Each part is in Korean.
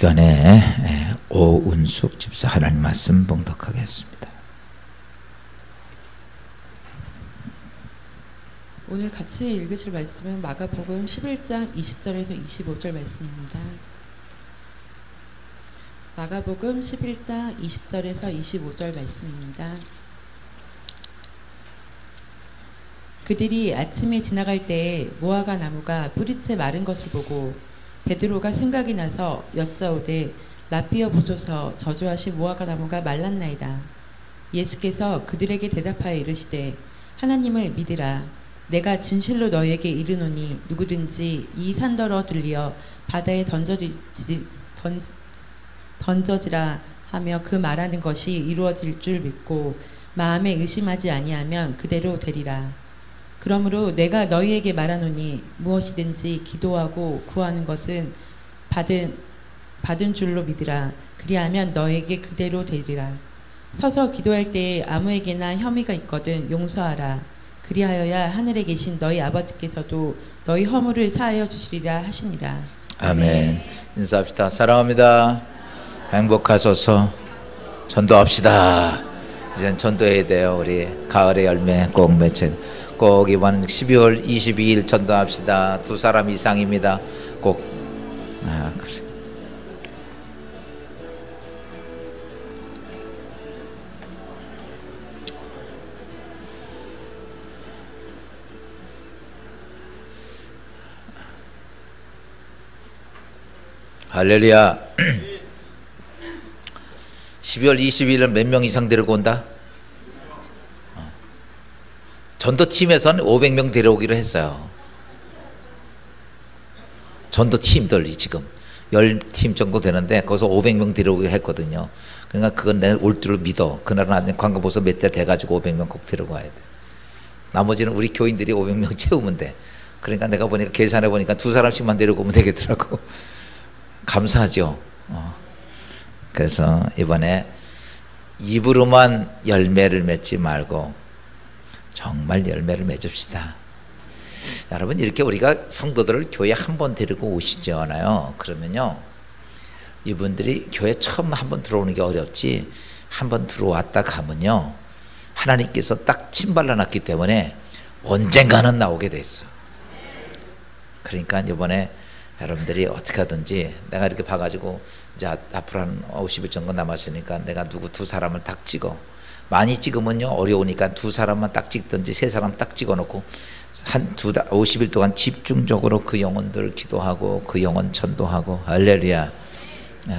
시간에 오은숙 집사 하나님 말씀 봉독하겠습니다. 오늘 같이 읽으실 말씀은 마가복음 11장 20절에서 25절 말씀입니다. 마가복음 11장 20절에서 25절 말씀입니다. 그들이 아침에 지나갈 때에 무화과 나무가 뿌리채 마른 것을 보고 베드로가 생각이 나서 여짜오되 라삐어 보소서, 저주하신 무화과 나무가 말랐나이다. 예수께서 그들에게 대답하여 이르시되 하나님을 믿으라. 내가 진실로 너희에게 이르노니 누구든지 이 산더러 들리어 바다에 던져지라 하며 그 말하는 것이 이루어질 줄 믿고 마음에 의심하지 아니하면 그대로 되리라. 그러므로 내가 너희에게 말하노니 무엇이든지 기도하고 구하는 것은 받은 줄로 믿으라. 그리하면 너희에게 그대로 되리라. 서서 기도할 때에 아무에게나 혐의가 있거든 용서하라. 그리하여야 하늘에 계신 너희 아버지께서도 너희 허물을 사하여 주시리라 하시니라. 아멘. 인사합시다. 사랑합니다. 행복하소서. 전도합시다. 이젠 전도해야 돼요. 우리 가을의 열매 꼭 맺혀야 돼요. 꼭 이번 12월 22일 전도합시다. 2사람 이상입니다. 꼭. 그래. 할렐루야. 12월 22일은 몇 명 이상 데리고 온다? 전도팀에서는 500명 데려오기로 했어요. 전도팀들이 지금 10팀 정도 되는데 거기서 500명 데려오기로 했거든요. 그러니까 그건 내 올 줄을 믿어. 그날은 관광버스 몇 대 돼가지고 500명 꼭 데려고 와야 돼. 나머지는 우리 교인들이 500명 채우면 돼. 그러니까 내가 보니까 계산해 보니까 2사람씩만 데리고 오면 되겠더라고. 감사하죠. 그래서 이번에 입으로만 열매를 맺지 말고 정말 열매를 맺읍시다. 여러분, 이렇게 우리가 성도들을 교회 한 번 데리고 오시잖아요. 그러면요, 이분들이 교회 처음 한 번 들어오는 게 어렵지, 한 번 들어왔다 가면요, 하나님께서 딱 침발라 놨기 때문에 언젠가는 나오게 돼 있어. 그러니까 이번에 여러분들이 어떻게 하든지, 내가 이렇게 봐가지고 이제 앞으로 한 50일 정도 남았으니까 내가 누구 2사람을 딱 찍어. 많이 찍으면요 어려우니까 2사람만 딱 찍든지 3사람 딱 찍어 놓고 한 50일 동안 집중적으로 그 영혼들 기도하고 그 영혼 전도하고. 할렐루야.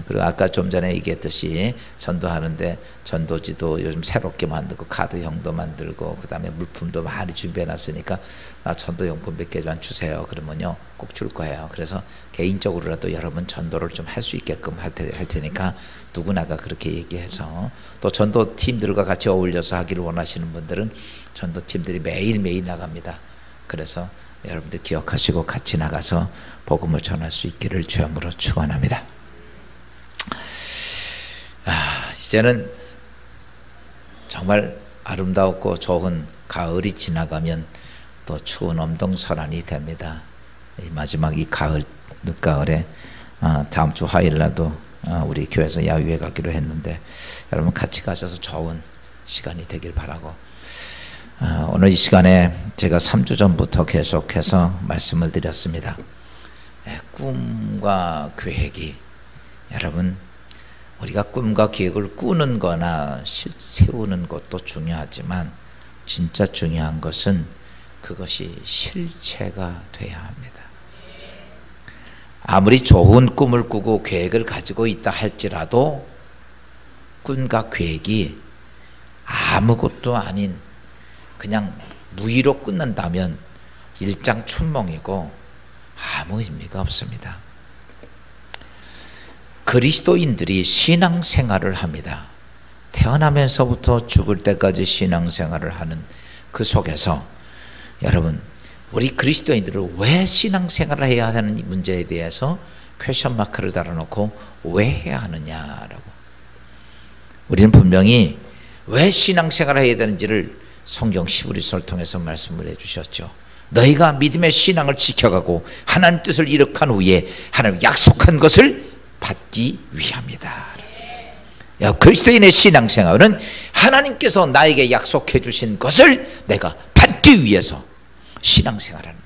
그리고 아까 좀 전에 얘기했듯이 전도하는데 전도지도 요즘 새롭게 만들고 카드형도 만들고 그 다음에 물품도 많이 준비해 놨으니까 나 전도용품 몇 개만 주세요. 그러면요 꼭 줄 거예요. 그래서 개인적으로라도 여러분 전도를 좀 할 수 있게끔 할 테니까 누구나가 그렇게 얘기해서, 또 전도팀들과 같이 어울려서 하기를 원하시는 분들은 전도팀들이 매일매일 나갑니다. 그래서 여러분들 기억하시고 같이 나가서 복음을 전할 수 있기를 주님으로 축원합니다. 이제는 정말 아름다웠고 좋은 가을이 지나가면 또 추운 엄동설한이 됩니다. 마지막 이 가을, 늦가을에 다음 주 화요일 날도 우리 교회에서 야유회 가기로 했는데 여러분 같이 가셔서 좋은 시간이 되길 바라고, 오늘 이 시간에 제가 3주 전부터 계속해서 말씀을 드렸습니다. 꿈과 계획이, 여러분 우리가 꿈과 계획을 꾸는 거나 세우는 것도 중요하지만 진짜 중요한 것은 그것이 실체가 돼야 합니다. 아무리 좋은 꿈을 꾸고 계획을 가지고 있다 할지라도 꿈과 계획이 아무것도 아닌 그냥 무의로 끝난다면 일장춘몽이고 아무 의미가 없습니다. 그리스도인들이 신앙생활을 합니다. 태어나면서부터 죽을 때까지 신앙생활을 하는 그 속에서 여러분, 우리 그리스도인들은 왜 신앙생활을 해야 하는 문제에 대해서 퀘션 마크를 달아놓고 왜 해야 하느냐라고. 우리는 분명히 왜 신앙생활을 해야 되는지를 성경 히브리서를 통해서 말씀을 해주셨죠. 너희가 믿음의 신앙을 지켜가고 하나님 뜻을 이룩한 후에 하나님 약속한 것을 받기 위함이다. 그리스도인의 신앙생활은 하나님께서 나에게 약속해 주신 것을 내가 받기 위해서 신앙생활하는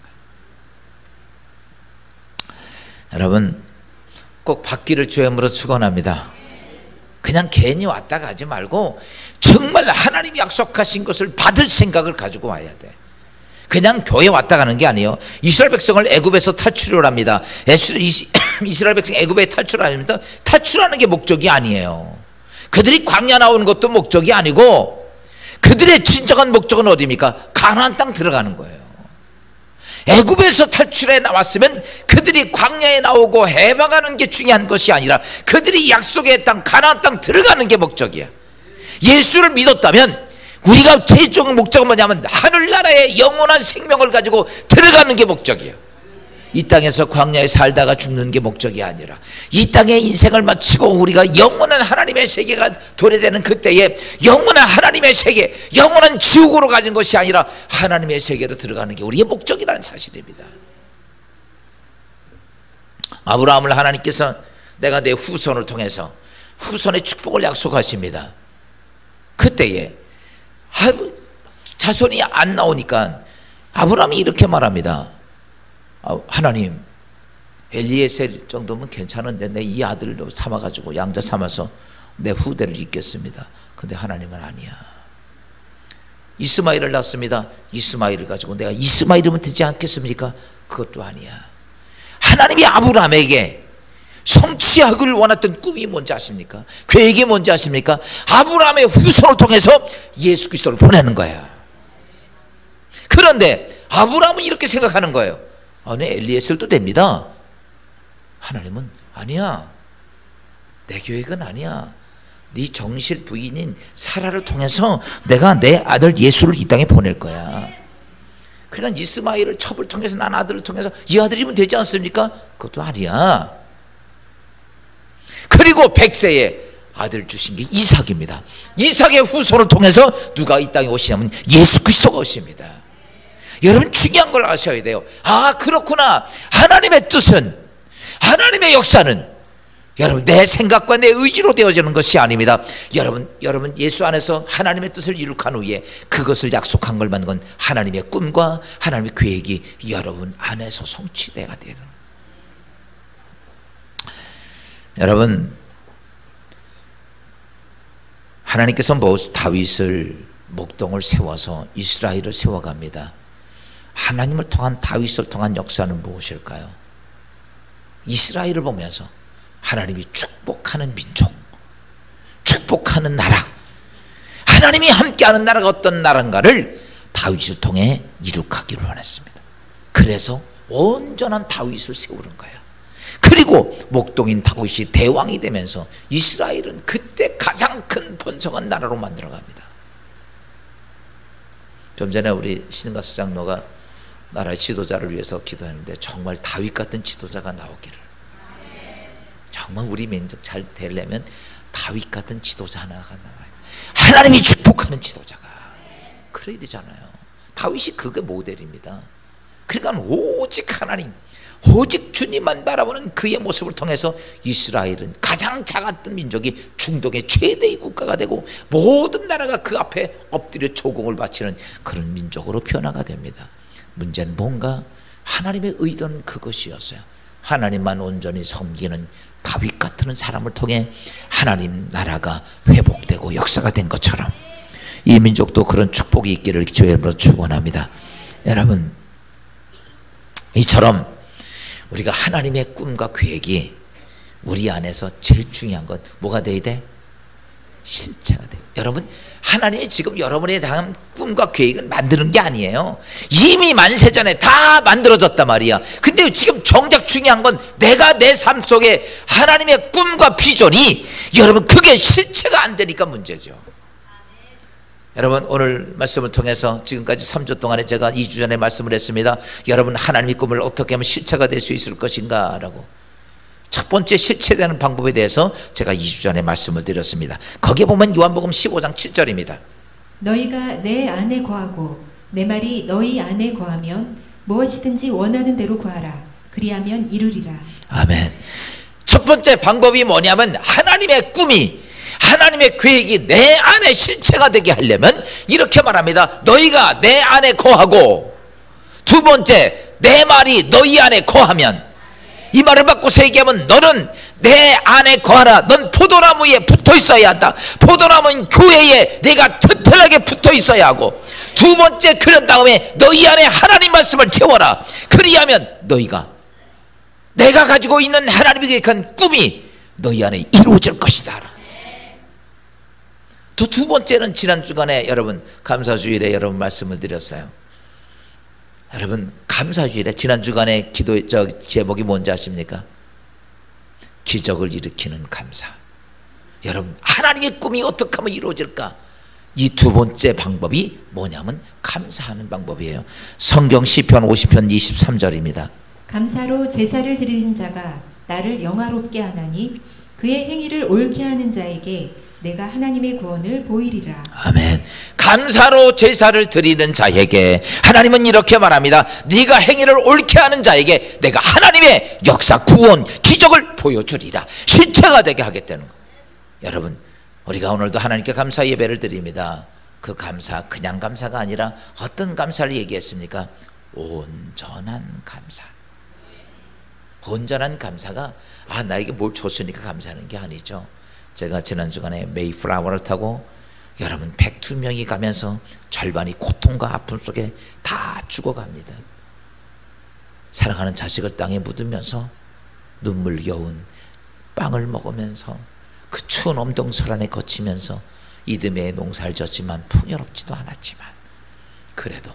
거예요. 여러분 꼭 받기를 주님으로 축원합니다. 그냥 괜히 왔다 가지 말고 정말 하나님이 약속하신 것을 받을 생각을 가지고 와야 돼. 그냥 교회 왔다 가는 게 아니에요. 이스라엘 백성을 애굽에서 탈출을 합니다. 이스라엘 백성 애굽에 탈출합니다. 탈출하는 게 목적이 아니에요. 그들이 광야 나오는 것도 목적이 아니고 그들의 진정한 목적은 어디입니까? 가나안 땅 들어가는 거예요. 애굽에서 탈출해 나왔으면 그들이 광야에 나오고 해방하는 게 중요한 것이 아니라 그들이 약속의 땅 가나안 땅 들어가는 게 목적이야. 예수를 믿었다면 우리가 최종 목적은 뭐냐면 하늘나라의 영원한 생명을 가지고 들어가는 게 목적이에요. 이 땅에서 광야에 살다가 죽는 게 목적이 아니라 이 땅에 인생을 마치고 우리가 영원한 하나님의 세계가 도래되는 그때에 영원한 하나님의 세계, 영원한 지옥으로 가는 것이 아니라 하나님의 세계로 들어가는 게 우리의 목적이라는 사실입니다. 아브라함을 하나님께서 내가 내 후손을 통해서 후손의 축복을 약속하십니다. 그때에 자손이 안 나오니까 아브라함이 이렇게 말합니다. 하나님, 엘리에셀 정도면 괜찮은데 내 이 아들도 삼아가지고 양자 삼아서 내 후대를 잇겠습니다. 근데 하나님은 아니야. 이스마엘을 낳습니다. 이스마엘을 가지고 내가 이스마엘이면 되지 않겠습니까? 그것도 아니야. 하나님이 아브라함에게 성취하기를 원했던 꿈이 뭔지 아십니까? 계획이 뭔지 아십니까? 아브라함의 후손을 통해서 예수 그리스도를 보내는 거야. 그런데 아브라함은 이렇게 생각하는 거예요. 아니 엘리에셀도 됩니다. 하나님은 아니야. 내 계획은 아니야. 네 정실 부인인 사라를 통해서 내가 내 아들 예수를 이 땅에 보낼 거야. 그러니까 이스마엘을 첩을 통해서 난 아들을 통해서 이 아들이면 되지 않습니까? 그것도 아니야. 그리고 100세에 아들 주신 게 이삭입니다. 이삭의 후손을 통해서 누가 이 땅에 오시냐면 예수 그리스도가 오십니다. 여러분 중요한 걸 아셔야 돼요. 아 그렇구나. 하나님의 뜻은, 하나님의 역사는 여러분 내 생각과 내 의지로 되어지는 것이 아닙니다. 여러분 예수 안에서 하나님의 뜻을 이룩한 후에 그것을 약속한 걸 만든 건 하나님의 꿈과 하나님의 계획이 여러분 안에서 성취돼야 되는. 여러분 하나님께서 다윗을 목동을 세워서 이스라엘을 세워갑니다. 하나님을 통한 다윗을 통한 역사는 무엇일까요? 이스라엘을 보면서 하나님이 축복하는 민족, 축복하는 나라, 하나님이 함께하는 나라가 어떤 나라인가를 다윗을 통해 이룩하기를 원했습니다. 그래서 온전한 다윗을 세우는 거예요. 그리고 목동인 다윗이 대왕이 되면서 이스라엘은 그때 가장 큰 번성한 나라로 만들어갑니다. 좀 전에 우리 신가수 장로가 나라의 지도자를 위해서 기도했는데 정말 다윗 같은 지도자가 나오기를, 정말 우리 민족 잘 되려면 다윗 같은 지도자 하나가 나와요. 하나님이 축복하는 지도자가 그래야 되잖아요. 다윗이 그게 모델입니다. 그러니까 오직 하나님, 오직 주님만 바라보는 그의 모습을 통해서 이스라엘은 가장 작았던 민족이 중동의 최대의 국가가 되고 모든 나라가 그 앞에 엎드려 조공을 바치는 그런 민족으로 변화가 됩니다. 문제는 뭔가 하나님의 의도는 그것이었어요. 하나님만 온전히 섬기는 다윗 같은 사람을 통해 하나님 나라가 회복되고 역사가 된 것처럼 이 민족도 그런 축복이 있기를 주님으로 축원합니다. 여러분 이처럼 우리가 하나님의 꿈과 계획이 우리 안에서 제일 중요한 건 뭐가 돼야 돼? 실체가 돼요. 여러분 하나님이 지금 여러분에 대한 꿈과 계획은 만드는 게 아니에요. 이미 만세전에 다 만들어졌단 말이야. 근데 지금 정작 중요한 건 내가 내 삶 속에 하나님의 꿈과 비전이 여러분 그게 실체가 안 되니까 문제죠. 여러분 오늘 말씀을 통해서 지금까지 3주 동안에 제가 2주 전에 말씀을 했습니다. 여러분 하나님의 꿈을 어떻게 하면 실체가 될 수 있을 것인가 라고. 첫 번째 실체되는 방법에 대해서 제가 2주 전에 말씀을 드렸습니다. 거기에 보면 요한복음 15장 7절입니다. 너희가 내 안에 거하고 내 말이 너희 안에 거하면 무엇이든지 원하는 대로 구하라. 그리하면 이루리라. 아멘. 첫 번째 방법이 뭐냐면 하나님의 꿈이, 하나님의 계획이 내 안에 실체가 되게 하려면 이렇게 말합니다. 너희가 내 안에 거하고, 두 번째 내 말이 너희 안에 거하면, 이 말을 바꿔서 얘기하면 너는 내 안에 거하라. 넌 포도나무에 붙어 있어야 한다. 포도나무는 교회에 내가 튼튼하게 붙어 있어야 하고, 두 번째 그런 다음에 너희 안에 하나님 말씀을 채워라. 그리하면 너희가 내가 가지고 있는 하나님의 계획한 꿈이 너희 안에 이루어질 것이다. 또 두 번째는 지난 주간에 여러분 감사주일에 여러분 말씀을 드렸어요. 여러분 감사주일에 지난 주간에 기도 제목이 뭔지 아십니까? 기적을 일으키는 감사. 여러분 하나님의 꿈이 어떻게 하면 이루어질까? 이 두 번째 방법이 뭐냐면 감사하는 방법이에요. 성경 시편 50편 23절입니다. 감사로 제사를 드리는 자가 나를 영화롭게 하나니 그의 행위를 옳게 하는 자에게 내가 하나님의 구원을 보이리라. 아멘. 감사로 제사를 드리는 자에게 하나님은 이렇게 말합니다. 네가 행위를 옳게 하는 자에게 내가 하나님의 역사, 구원, 기적을 보여주리라. 실체가 되게 하겠다는 거예요. 여러분 우리가 오늘도 하나님께 감사 예배를 드립니다. 그 감사 그냥 감사가 아니라 어떤 감사를 얘기했습니까? 온전한 감사. 온전한 감사가 나에게 뭘 줬으니까 감사하는 게 아니죠. 제가 지난 주간에 메이플라워를 타고 여러분 102명이 가면서 절반이 고통과 아픔 속에 다 죽어갑니다. 사랑하는 자식을 땅에 묻으면서 눈물겨운 빵을 먹으면서 그 추운 엄동설 안에 거치면서 이듬해 농사를 졌지만 풍요롭지도 않았지만 그래도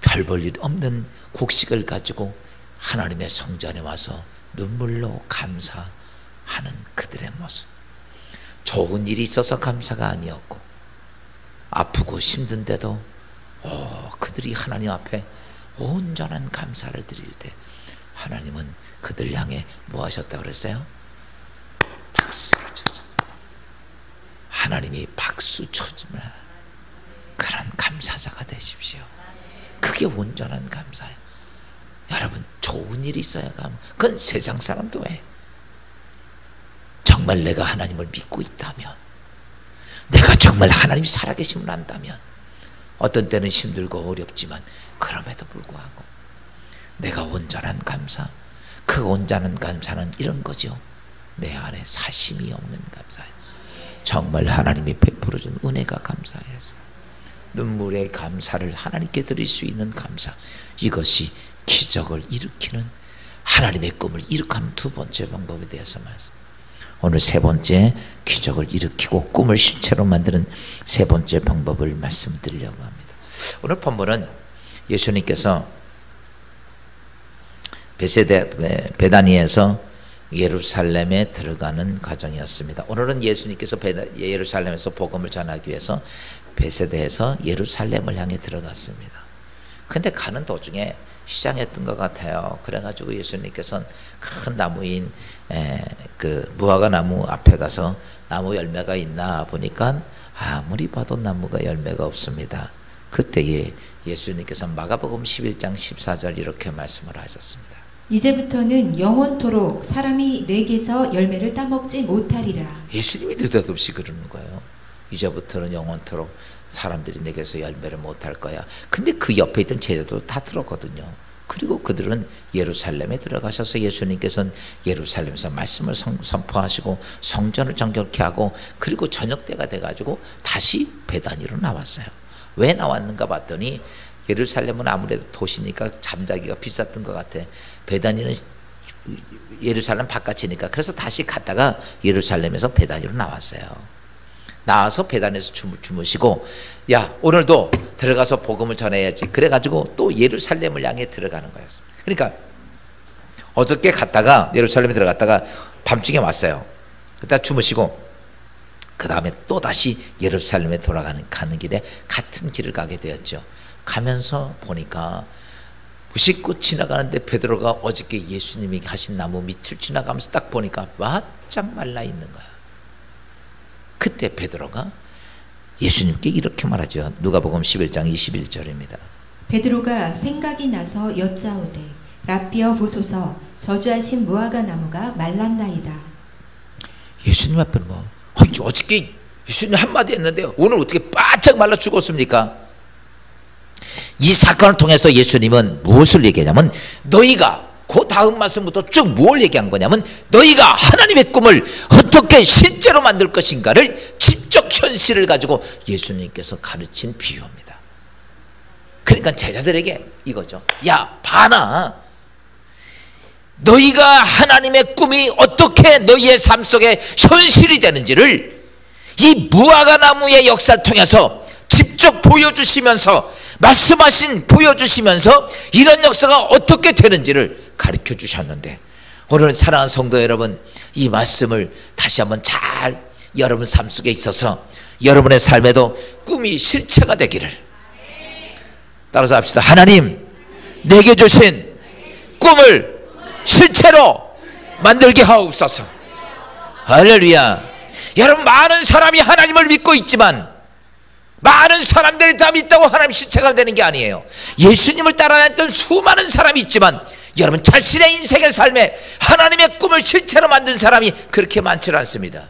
별 볼 일 없는 곡식을 가지고 하나님의 성전에 와서 눈물로 감사하는 그들의 모습. 좋은 일이 있어서 감사가 아니었고 아프고 힘든데도 그들이 하나님 앞에 온전한 감사를 드릴 때 하나님은 그들 향해 뭐 하셨다고 그랬어요? 박수를 쳐줘. 하나님이 박수 쳐주면 그런 감사자가 되십시오. 그게 온전한 감사예요. 여러분, 좋은 일이 있어야 그건 세상 사람도 해. 정말 내가 하나님을 믿고 있다면, 내가 정말 하나님이 살아계심을 안다면, 어떤 때는 힘들고 어렵지만 그럼에도 불구하고 내가 온전한 감사, 그 온전한 감사는 이런 거죠. 내 안에 사심이 없는 감사예요. 정말 하나님이 베풀어준 은혜가 감사해서 눈물의 감사를 하나님께 드릴 수 있는 감사, 이것이 기적을 일으키는, 하나님의 꿈을 일으키는 두 번째 방법에 대해서 말씀. 오늘 세 번째, 기적을 일으키고 꿈을 실체로 만드는 세 번째 방법을 말씀드리려고 합니다. 오늘 본문은 예수님께서 베다니에서 예루살렘에 들어가는 과정이었습니다. 오늘은 예수님께서 예루살렘에서 복음을 전하기 위해서 베세다에서 예루살렘을 향해 들어갔습니다. 근데 가는 도중에 시장했던 것 같아요. 그래가지고 예수님께서는 큰 나무인 그 무화과 나무 앞에 가서 나무 열매가 있나 보니까 아무리 봐도 나무가 열매가 없습니다. 그때에 예수님께서 마가복음 11장 14절 이렇게 말씀을 하셨습니다. 이제부터는 영원토록 사람이 내게서 열매를 따먹지 못하리라. 예수님이 느닷없이 그러는 거예요. 이제부터는 영원토록 사람들이 내게서 열매를 못할 거야. 근데 그 옆에 있던 제자도 다 들었거든요. 그리고 그들은 예루살렘에 들어가셔서 예수님께서는 예루살렘에서 말씀을 선포하시고 성전을 정결케 하고, 그리고 저녁 때가 돼가지고 다시 베다니로 나왔어요. 왜 나왔는가 봤더니 예루살렘은 아무래도 도시니까 잠자기가 비쌌던 것 같아. 베다니는 예루살렘 바깥이니까. 그래서 다시 갔다가 예루살렘에서 베다니로 나왔어요. 나와서 베다니에서 주무시고, 야, 오늘도 들어가서 복음을 전해야지. 그래가지고 또 예루살렘을 향해 들어가는 거였어요. 그러니까 어저께 갔다가 예루살렘에 들어갔다가 밤중에 왔어요. 그때 주무시고 그 다음에 또 다시 예루살렘에 가는 길에 같은 길을 가게 되었죠. 가면서 보니까 무심코 지나가는데 베드로가 어저께 예수님이 하신 나무 밑을 지나가면서 딱 보니까 바짝 말라 있는 거야. 그때 베드로가 예수님께 이렇게 말하죠. 누가복음 11장 21절입니다. 베드로가 생각이 나서 여짜오되 라삐어 보소서, 저주하신 무화과 나무가 말랐나이다. 예수님 앞에 뭐 어저께 예수님 한마디 했는데 오늘 어떻게 바짝 말라 죽었습니까? 이 사건을 통해서 예수님은 무엇을 얘기하냐면, 너희가 그 다음 말씀부터 쭉 뭘 얘기한 거냐면, 너희가 하나님의 꿈을 어떻게 실제로 만들 것인가를 직접 현실을 가지고 예수님께서 가르친 비유입니다. 그러니까 제자들에게 이거죠. 야, 봐라, 너희가 하나님의 꿈이 어떻게 너희의 삶 속에 현실이 되는지를 이 무화과 나무의 역사를 통해서 직접 보여주시면서, 보여주시면서 이런 역사가 어떻게 되는지를 가르쳐 주셨는데, 오늘 사랑하는 성도 여러분, 이 말씀을 다시 한번 잘 여러분 삶 속에 있어서 여러분의 삶에도 꿈이 실체가 되기를, 따라서 합시다. 하나님, 내게 주신 꿈을 실체로 만들게 하옵소서. 할렐루야. 여러분, 많은 사람이 하나님을 믿고 있지만 많은 사람들이 다 믿다고 하나님 실체가 되는 게 아니에요. 예수님을 따라다녔던 수많은 사람이 있지만 여러분 자신의 인생의 삶에 하나님의 꿈을 실체로 만든 사람이 그렇게 많지 않습니다.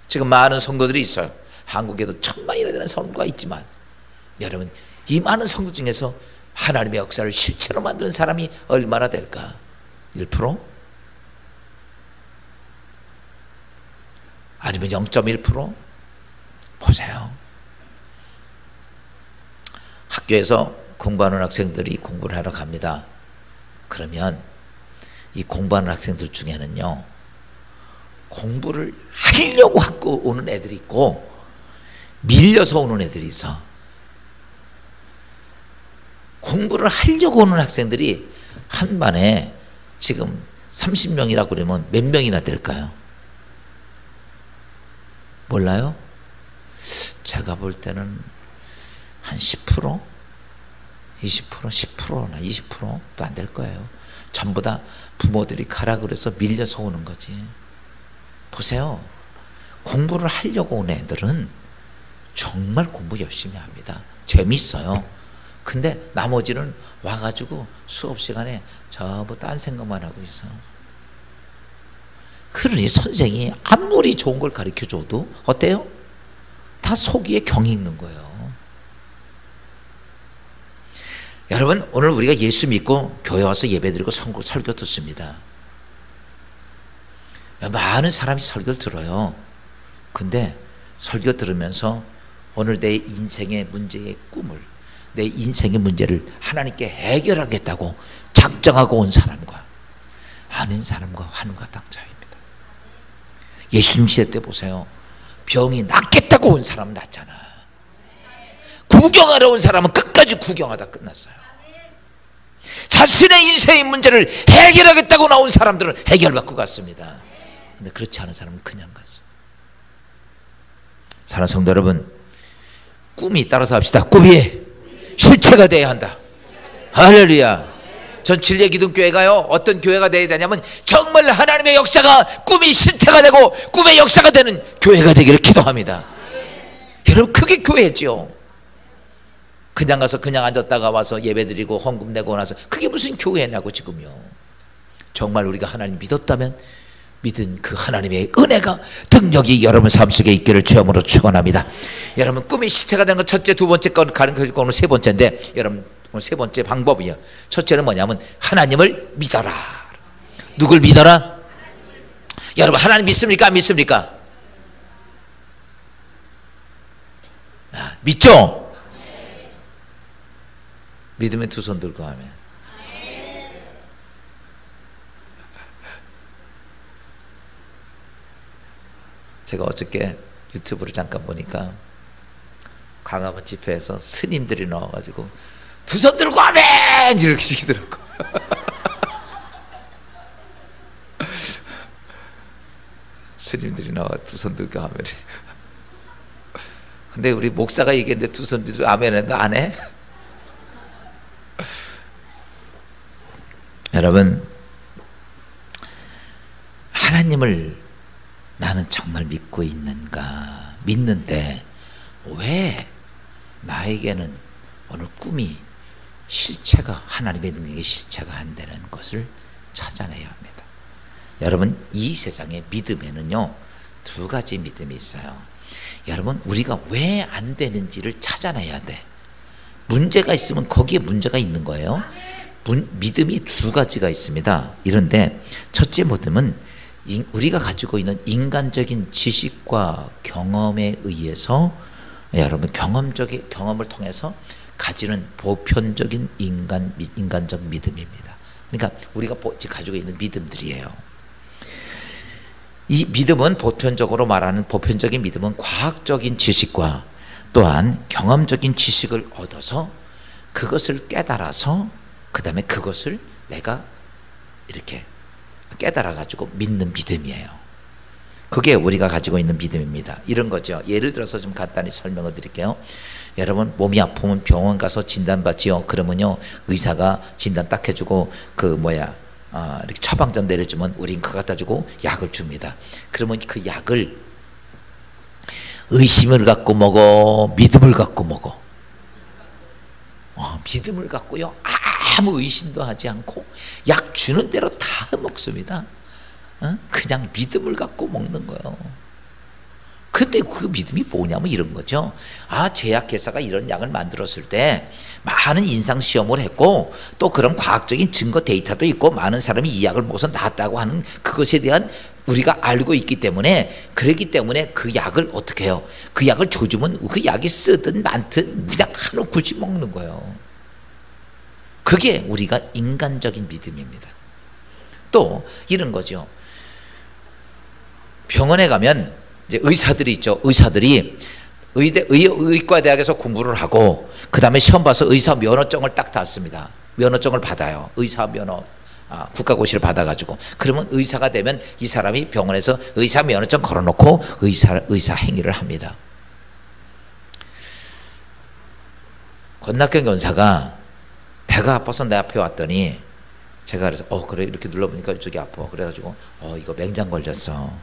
지금 많은 성도들이 있어요. 한국에도 천만이나 되는 성도가 있지만 여러분, 이 많은 성도 중에서 하나님의 역사를 실체로 만드는 사람이 얼마나 될까? 1%? 아니면 0.1%? 보세요. 학교에서 공부하는 학생들이 공부를 하러 갑니다. 그러면 이 공부하는 학생들 중에는요, 공부를 하려고 학교 오는 애들이 있고 밀려서 오는 애들이 있어. 공부를 하려고 오는 학생들이 한 반에 지금 30명이라고 그러면 몇 명이나 될까요? 몰라요? 제가 볼 때는 한 10%? 20%? 10%나 20%도 안 될 거예요. 전부 다 부모들이 가라 그래서 밀려서 오는 거지. 보세요. 공부를 하려고 온 애들은 정말 공부 열심히 합니다. 재밌어요. 근데 나머지는 와가지고 수업 시간에 전부 딴 생각만 하고 있어. 그러니 선생이 아무리 좋은 걸 가르쳐줘도 어때요? 다 속이에 경이 있는 거예요. 여러분, 오늘 우리가 예수 믿고 교회 와서 예배드리고 설교 듣습니다. 많은 사람이 설교를 들어요. 근데 설교 들으면서 오늘 내 인생의 문제의 꿈을, 내 인생의 문제를 하나님께 해결하겠다고 작정하고 온 사람과 아닌 사람과 하늘과 땅 차이입니다. 예수님 시대 때 보세요. 병이 낫겠다고 온 사람은 낫잖아. 구경하러 온 사람은 끝까지 구경하다 끝났어요. 자신의 인생의 문제를 해결하겠다고 나온 사람들은 해결받고 갔습니다. 근데 그렇지 않은 사람은 그냥 갔어요. 사랑하는 성도 여러분, 꿈이 따라서 합시다. 꿈이 실체가 돼야 한다. 할렐루야. 전 진리기둥교회가요, 어떤 교회가 돼야 되냐면 정말 하나님의 역사가 꿈이 실체가 되고 꿈의 역사가 되는 교회가 되기를 기도합니다. 여러분, 그게 교회죠. 그냥 가서 그냥 앉았다가 와서 예배드리고 헌금 내고 나서 그게 무슨 교회냐고. 지금요, 정말 우리가 하나님 믿었다면 믿은 그 하나님의 은혜가 능력이 여러분 삶 속에 있기를 주함으로 축원합니다. 여러분, 꿈이 실체가 되는 건 첫째, 두 번째 건 가르쳐 줄 거는 세 번째인데, 여러분 오늘 세 번째 방법이요. 첫째는 뭐냐면 하나님을 믿어라. 누굴 믿어라? 여러분, 하나님 믿습니까? 안 믿습니까? 믿죠? 믿으면 두 손 들고 하면. 제가 어저께 유튜브를 잠깐 보니까 광화문 집회에서 스님들이 나와가지고 두 손 들고 아멘 이렇게 시키더라고. 스님들이 나와 두 손 들고 아멘. 근데 우리 목사가 얘기했는데 두 손 들고 아멘 했는데 안 해? 여러분, 하나님을 나는 정말 믿고 있는가? 믿는데 왜 나에게는 오늘 꿈이 실체가, 하나님의 능력의 실체가 안 되는 것을 찾아내야 합니다. 여러분, 이 세상의 믿음에는요 두 가지 믿음이 있어요. 여러분, 우리가 왜 안 되는지를 찾아내야 돼. 문제가 있으면 거기에 문제가 있는 거예요. 믿음이 두 가지가 있습니다. 이런데 첫째 믿음은 우리가 가지고 있는 인간적인 지식과 경험에 의해서, 여러분, 경험을 통해서 가지는 보편적인 인간적 믿음입니다. 그러니까 우리가 가지고 있는 믿음들이에요. 이 믿음은 보편적으로 말하는 보편적인 믿음은 과학적인 지식과 또한 경험적인 지식을 얻어서 그것을 깨달아서 그 다음에 그것을 내가 이렇게 깨달아가지고 믿는 믿음이에요. 그게 우리가 가지고 있는 믿음입니다. 이런 거죠. 예를 들어서 좀 간단히 설명을 드릴게요. 여러분, 몸이 아프면 병원 가서 진단받지요. 그러면요 의사가 진단 딱 해주고 이렇게 처방전 내려주면 우린 그거 갖다 주고 약을 줍니다. 그러면 그 약을 의심을 갖고 먹어, 믿음을 갖고 먹어? 믿음을 갖고요 아무 의심도 하지 않고 약 주는 대로 다 먹습니다. 그냥 믿음을 갖고 먹는 거예요. 근데 그 믿음이 뭐냐면 이런 거죠. 제약회사가 이런 약을 만들었을 때 많은 임상시험을 했고 또 그런 과학적인 증거 데이터도 있고 많은 사람이 이 약을 먹어서 나았다고 하는 그것에 대한 우리가 알고 있기 때문에, 그렇기 때문에 그 약을 어떻게 해요? 그 약을 줘주면 그 약이 쓰든 많든 그냥 한없이 먹는 거예요. 그게 우리가 인간적인 믿음입니다. 또 이런 거죠. 병원에 가면 이제 의사들이 있죠. 의사들이 의과대학에서 공부를 하고 그 다음에 시험 봐서 의사 면허증을 딱 땄습니다. 면허증을 받아요. 의사 면허 국가고시를 받아가지고. 그러면 의사가 되면 이 사람이 병원에서 의사 면허증 걸어놓고 의사 행위를 합니다. 권낙경 연사가 배가 아파서 내 앞에 왔더니 제가 그래서 그래 이렇게 눌러보니까 이쪽이 아파. 그래가지고 이거 맹장 걸렸어.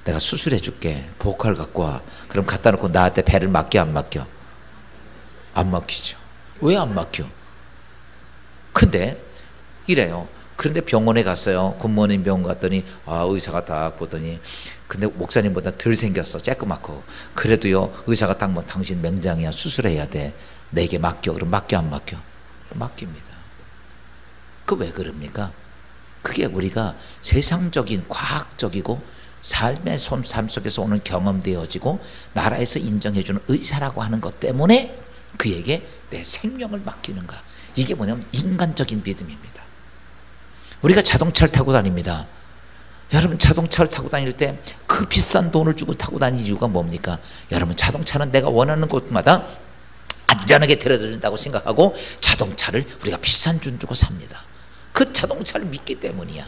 내가 수술해 줄게. 보컬 갖고 와. 그럼 갖다 놓고 나한테 배를 맡겨 안 맡겨? 안 맡기죠. 왜 안 맡겨? 근데 이래요. 그런데 병원에 갔어요. 굿모닝 병원 갔더니 의사가 딱 보더니 근데 목사님보다 덜 생겼어. 쬐끄맣고. 그래도요 의사가 딱 뭐 당신 맹장이야 수술해야 돼. 내게 맡겨. 그럼 맡겨 안 맡겨? 맡깁니다. 그 왜 그럽니까? 그게 우리가 세상적인 과학적이고 삶의 삶 속에서 오는 경험되어지고 나라에서 인정해주는 의사라고 하는 것 때문에 그에게 내 생명을 맡기는가. 이게 뭐냐면 인간적인 믿음입니다. 우리가 자동차를 타고 다닙니다. 여러분 자동차를 타고 다닐 때 그 비싼 돈을 주고 타고 다니는 이유가 뭡니까? 여러분 자동차는 내가 원하는 곳마다 안전하게 데려다 준다고 생각하고 자동차를 우리가 비싼 돈 주고 삽니다. 그 자동차를 믿기 때문이야.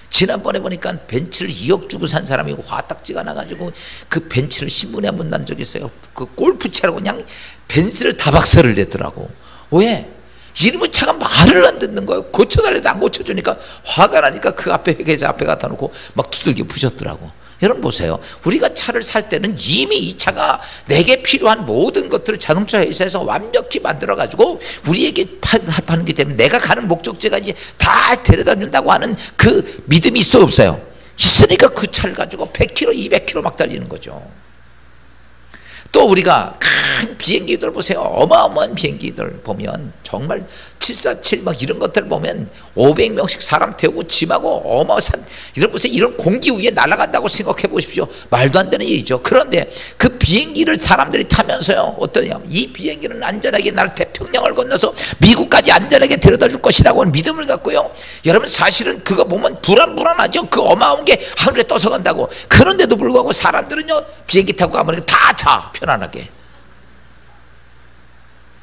지난번에 보니까 벤츠를 2억 주고 산 사람이 화딱지가 나가지고 그 벤츠를 신문에 한번 난 적이 있어요. 그 골프차라고 그냥 벤츠를 다박살을 냈더라고. 왜? 이름은 차가 말을 안 듣는 거예요. 고쳐달래도 안 고쳐주니까 화가 나니까 그 앞에 회계자 앞에 갖다 놓고 막 두들겨 부셨더라고. 여러분 보세요. 우리가 차를 살 때는 이미 이 차가 내게 필요한 모든 것들을 자동차 회사에서 완벽히 만들어가지고 우리에게 파는 게 때문에 내가 가는 목적지가 이제 다 데려다 준다고 하는 그 믿음이 있어 없어요? 있으니까 그 차를 가지고 100km, 200km 막 달리는 거죠. 또 우리가 큰 비행기들 보세요. 어마어마한 비행기들 보면 정말 747 막 이런 것들 보면 500명씩 사람 태우고 짐하고 어마어마한 이런 보세요. 이런 공기 위에 날아간다고 생각해 보십시오. 말도 안 되는 일이죠. 그런데 그 비행기를 사람들이 타면서요. 어떠냐면 이 비행기는 안전하게 나를 태평양을 건너서 미국까지 안전하게 데려다 줄 것이라고 하는 믿음을 갖고요. 여러분 사실은 그거 보면 불안하죠. 그 어마어마한 게 하늘에 떠서 간다고. 그런데도 불구하고 사람들은요. 비행기 타고 가면 다 자 편안하게.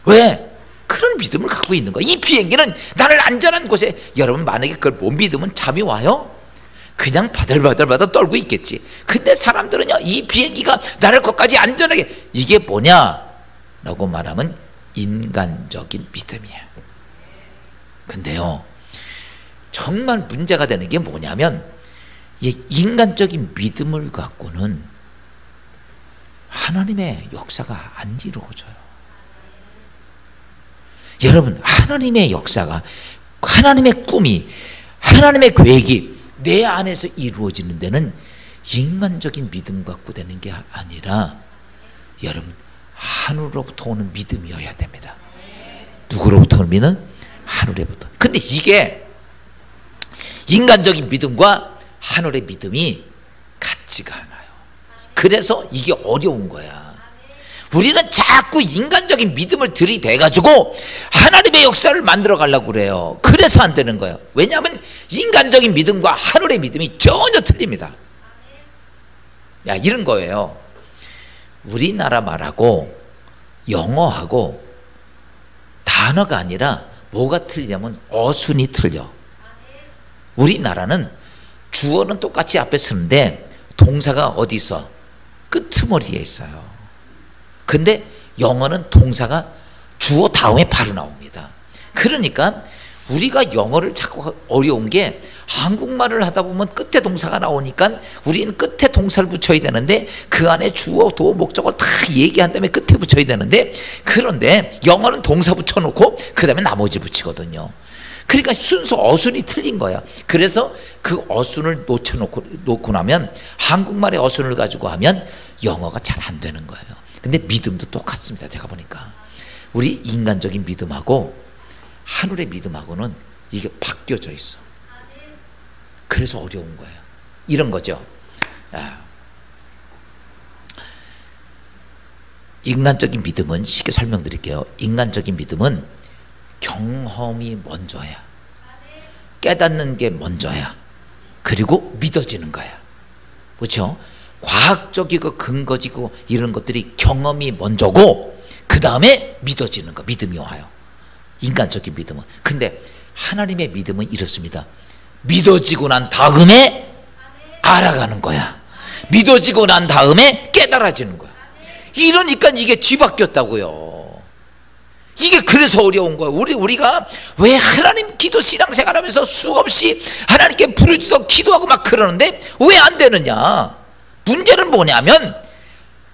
왜? 그런 믿음을 갖고 있는 거야. 이 비행기는 나를 안전한 곳에. 여러분 만약에 그걸 못 믿으면 잠이 와요? 그냥 바들바들 떨고 있겠지. 근데 사람들은요 이 비행기가 나를 거기까지 안전하게. 이게 뭐냐 라고 말하면 인간적인 믿음이야. 근데요 정말 문제가 되는 게 뭐냐면 이 인간적인 믿음을 갖고는 하나님의 역사가 안 이루어져요. 여러분 하나님의 역사가 하나님의 꿈이 하나님의 계획이 내 안에서 이루어지는 데는 인간적인 믿음 갖고 되는 게 아니라 여러분 하늘로부터 오는 믿음이어야 됩니다. 누구로부터 오는 믿음? 하늘로부터. 근데 이게 인간적인 믿음과 하늘의 믿음이 같지가 않아요. 그래서 이게 어려운 거야. 우리는 자꾸 인간적인 믿음을 들이대가지고 하나님의 역사를 만들어 가려고 그래요. 그래서 안 되는 거예요. 왜냐하면 인간적인 믿음과 하늘의 믿음이 전혀 틀립니다. 야, 이런 거예요. 우리나라 말하고 영어하고 단어가 아니라 뭐가 틀리냐면 어순이 틀려. 우리나라는 주어는 똑같이 앞에 쓰는데 동사가 어디 있어? 끄트머리에 있어요. 근데 영어는 동사가 주어 다음에 바로 나옵니다. 그러니까 우리가 영어를 자꾸 어려운 게 한국말을 하다 보면 끝에 동사가 나오니까 우리는 끝에 동사를 붙여야 되는데 그 안에 주어, 도어, 목적을 다 얘기한 다음에 끝에 붙여야 되는데 그런데 영어는 동사 붙여놓고 그 다음에 나머지 붙이거든요. 그러니까 순서 어순이 틀린 거야. 그래서 그 어순을 놓고 나면 한국말의 어순을 가지고 하면 영어가 잘 안 되는 거예요. 근데 믿음도 똑같습니다. 제가 보니까 우리 인간적인 믿음하고 하늘의 믿음하고는 이게 바뀌어져 있어. 그래서 어려운 거예요. 이런 거죠. 인간적인 믿음은 쉽게 설명드릴게요. 인간적인 믿음은 경험이 먼저야. 깨닫는 게 먼저야. 그리고 믿어지는 거야. 그렇죠? 과학적이고 근거지고 이런 것들이 경험이 먼저고 그 다음에 믿어지는 거, 믿음이 와요. 인간적인 믿음은. 근데 하나님의 믿음은 이렇습니다. 믿어지고 난 다음에 알아가는 거야. 믿어지고 난 다음에 깨달아지는 거야. 이러니까 이게 뒤바뀌었다고요. 이게 그래서 어려운 거예요. 우리가 왜 하나님 기도 신앙생활하면서 수없이 하나님께 부르짖어 기도하고 막 그러는데 왜 안 되느냐. 문제는 뭐냐면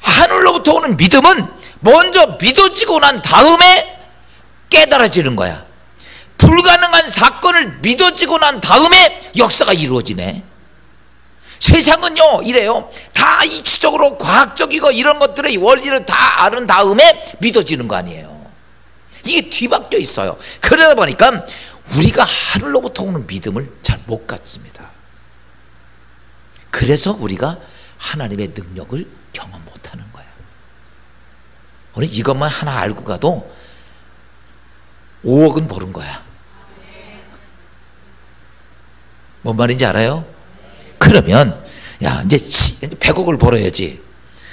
하늘로부터 오는 믿음은 먼저 믿어지고 난 다음에 깨달아지는 거야. 불가능한 사건을 믿어지고 난 다음에 역사가 이루어지네. 세상은요 이래요. 다 이치적으로 과학적이고 이런 것들의 원리를 다 아는 다음에 믿어지는 거 아니에요. 이게 뒤바뀌어 있어요. 그러다 보니까 우리가 하늘로부터 오는 믿음을 잘 못 갖습니다. 그래서 우리가 하나님의 능력을 경험 못하는 거예요. 우리 이것만 하나 알고 가도 5억은 버는 거야. 뭔 말인지 알아요? 그러면 야 이제 100억을 벌어야지.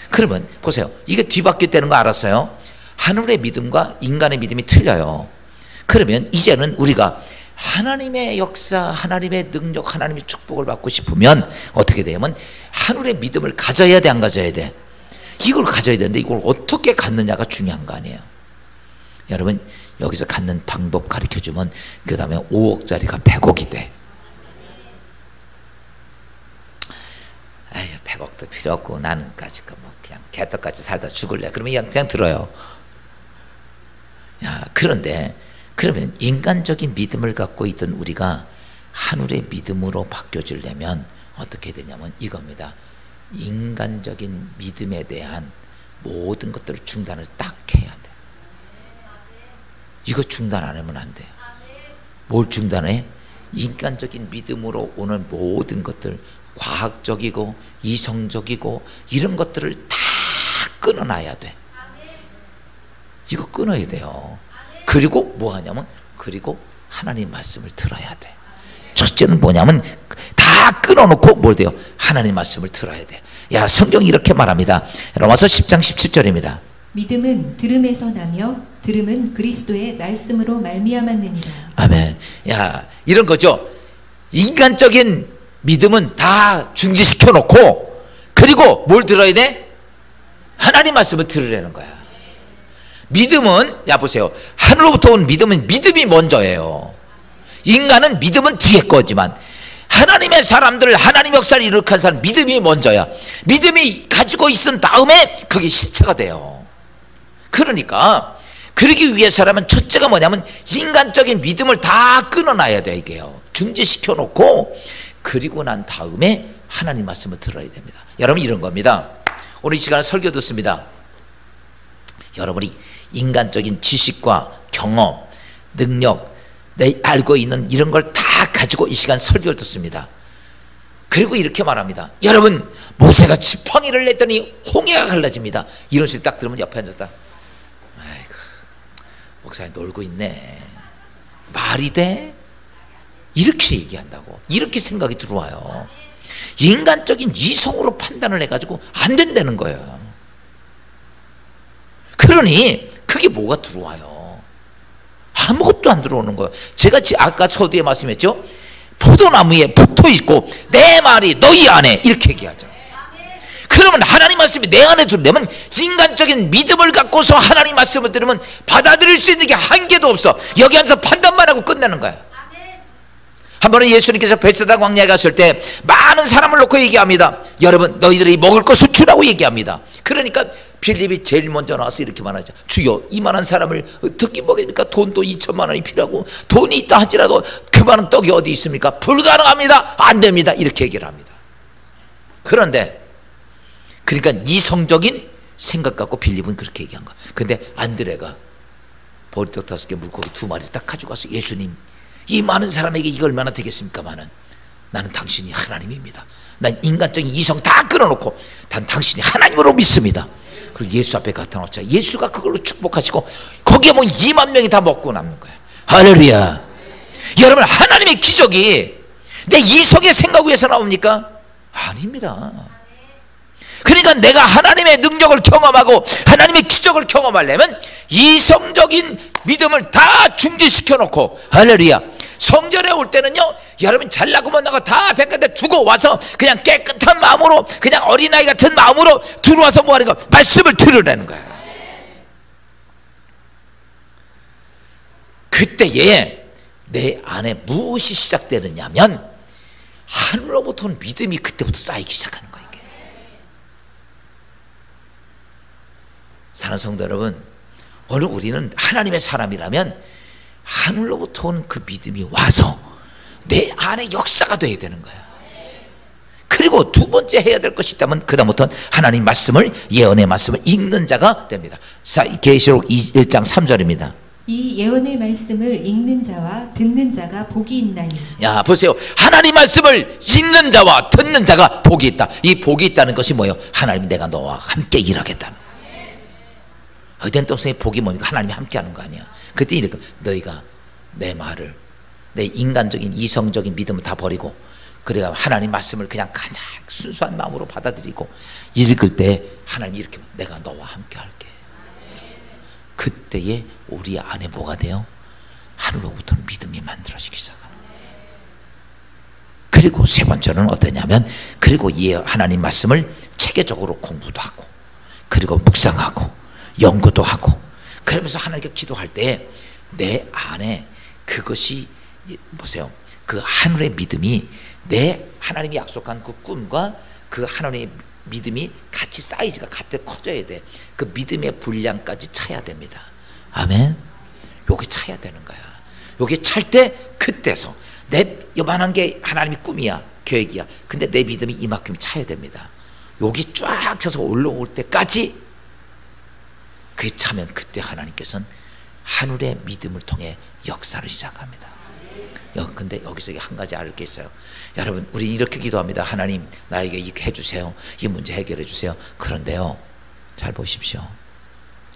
그러면 보세요. 이게 뒤바뀌었다는 거 알았어요? 하늘의 믿음과 인간의 믿음이 틀려요. 그러면 이제는 우리가 하나님의 역사, 하나님의 능력, 하나님의 축복을 받고 싶으면 어떻게 되냐면 하늘의 믿음을 가져야 돼, 안 가져야 돼? 이걸 가져야 되는데 이걸 어떻게 갖느냐가 중요한 거 아니에요. 여러분 여기서 갖는 방법 가르쳐주면 그 다음에 5억짜리가 100억이 돼. 에휴 100억도 필요 없고 나는까지 뭐 그냥 개떡같이 살다 죽을래. 그러면 그냥 들어요. 야, 그런데 그러면 인간적인 믿음을 갖고 있던 우리가 하늘의 믿음으로 바뀌어지려면 어떻게 되냐면 이겁니다. 인간적인 믿음에 대한 모든 것들을 중단을 딱 해야 돼. 이거 중단 안 하면 안 돼요. 뭘 중단해? 인간적인 믿음으로 오는 모든 것들, 과학적이고 이성적이고 이런 것들을 다 끊어놔야 돼. 이거 끊어야 돼요. 그리고 뭐 하냐면 그리고 하나님 말씀을 들어야 돼. 첫째는 뭐냐면 다 끊어놓고 뭘 돼요? 하나님 말씀을 들어야 돼. 야 성경이 이렇게 말합니다. 로마서 10장 17절입니다. 믿음은 들음에서 나며 들음은 그리스도의 말씀으로 말미암았느니라. 아멘. 야 이런 거죠. 인간적인 믿음은 다 중지시켜 놓고 그리고 뭘 들어야 돼? 하나님 말씀을 들으라는 거야. 믿음은 야 보세요. 하늘로부터 온 믿음은 믿음이 먼저예요. 인간은 믿음은 뒤에 거지만 하나님의 사람들, 하나님 역사를 이룩한 사람 믿음이 먼저야. 믿음이 가지고 있은 다음에 그게 실체가 돼요. 그러니까 그러기 위해서라면 첫째가 뭐냐면 인간적인 믿음을 다 끊어놔야 돼. 이게요. 중지시켜 놓고 그리고 난 다음에 하나님 말씀을 들어야 됩니다. 여러분 이런 겁니다. 오늘 이 시간에 설교 듣습니다. 여러분이 인간적인 지식과 경험, 능력, 내 알고 있는 이런 걸 다 가지고 이 시간 설교를 듣습니다. 그리고 이렇게 말합니다. 여러분 모세가 지팡이를 냈더니 홍해가 갈라집니다. 이런 식으로 딱 들으면 옆에 앉았다. 아이고 목사님 놀고 있네. 말이 돼? 이렇게 얘기한다고. 이렇게 생각이 들어와요. 인간적인 이성으로 판단을 해가지고 안 된다는 거예요. 그러니 그게 뭐가 들어와요? 아무것도 안 들어오는 거예요. 제가 아까 서두에 말씀했죠. 포도나무에 붙어 있고 내 말이 너희 안에 이렇게 얘기하죠. 그러면 하나님 말씀이 내 안에 들으려면 인간적인 믿음을 갖고서 하나님 말씀을 들으면 받아들일 수 있는 게 한 개도 없어. 여기 앉아서 판단만 하고 끝내는 거야. 한 번은 예수님께서 베세다 광야에 갔을 때 많은 사람을 놓고 얘기합니다. 여러분 너희들이 먹을 것을 주라고 얘기합니다. 그러니까 빌립이 제일 먼저 나와서 이렇게 말하죠. 주여 이만한 사람을 어떻게 먹입니까? 돈도 2천만 원이 필요하고 돈이 있다 하지라도 그만한 떡이 어디 있습니까? 불가능합니다. 안 됩니다. 이렇게 얘기를 합니다. 그런데 그러니까 이성적인 생각 갖고 빌립은 그렇게 얘기한 거야. 근데 안드레가 보리떡 5개 물고기 2마리 딱 가지고 와서 예수님 이 많은 사람에게 이거 얼마나 되겠습니까마는 나는 당신이 하나님입니다. 난 인간적인 이성 다 끊어놓고 난 당신이 하나님으로 믿습니다. 그리고 예수 앞에 갖다 놓자. 예수가 그걸로 축복하시고 거기에 뭐 2만 명이 다 먹고 남는 거야. 할렐루야. 여러분 하나님의 기적이 내 이성의 생각 위에서 나옵니까? 아닙니다. 그러니까 내가 하나님의 능력을 경험하고 하나님의 기적을 경험하려면 이성적인 믿음을 다 중지시켜 놓고 할렐루야. 성전에 올 때는요 여러분 잘나고 못나고 다 백한테 두고 와서 그냥 깨끗한 마음으로 그냥 어린아이 같은 마음으로 들어와서 뭐 하는 거? 말씀을 들으라는 거야. 그때에 내 안에 무엇이 시작되느냐 하면 하늘로부터 온 믿음이 그때부터 쌓이기 시작하는 거예요. 이게. 사랑하는 성도 여러분, 오늘 우리는 하나님의 사람이라면 하늘로부터 온 그 믿음이 와서 내 안에 역사가 돼야 되는 거야. 그리고 두 번째 해야 될 것이 있다면 그다음부터는 하나님 말씀을, 예언의 말씀을 읽는 자가 됩니다. 계시록 1장 3절입니다. 이 예언의 말씀을 읽는 자와 듣는 자가 복이 있나니. 야, 보세요. 하나님 말씀을 읽는 자와 듣는 자가 복이 있다. 이 복이 있다는 것이 뭐예요? 하나님 내가 너와 함께 일하겠다는 거예요. 어된 동생의 복이 뭐니까 하나님이 함께 하는 거 아니야. 그때 이렇게 너희가 내 말을, 내 인간적인 이성적인 믿음을 다 버리고 그래야 하나님 말씀을 그냥 가장 순수한 마음으로 받아들이고 읽을 때 하나님이 이렇게 내가 너와 함께 할게. 그때에 우리 안에 뭐가 돼요? 하늘로부터 믿음이 만들어지기 시작하는 거예요. 그리고 세 번째는 어떠냐면 그리고 하나님 말씀을 체계적으로 공부도 하고 그리고 묵상하고 연구도 하고 그러면서 하나님께 기도할 때 내 안에 그것이 보세요. 그 하늘의 믿음이 내 하나님이 약속한 그 꿈과 그 하나님의 믿음이 같이 사이즈가 같이 커져야 돼. 그 믿음의 분량까지 차야 됩니다. 아멘. 요게 차야 되는 거야. 요게 찰 때 그때서 내 요만한 게 하나님의 꿈이야, 계획이야. 근데 내 믿음이 이만큼 차야 됩니다. 요게 쫙 쳐서 올라올 때까지 그게 차면 그때 하나님께서는 하늘의 믿음을 통해 역사를 시작합니다. 근데 여기서 한 가지 알 게 있어요. 여러분, 우리 이렇게 기도합니다. 하나님, 나에게 이렇게 해주세요. 이 문제 해결해 주세요. 그런데요, 잘 보십시오.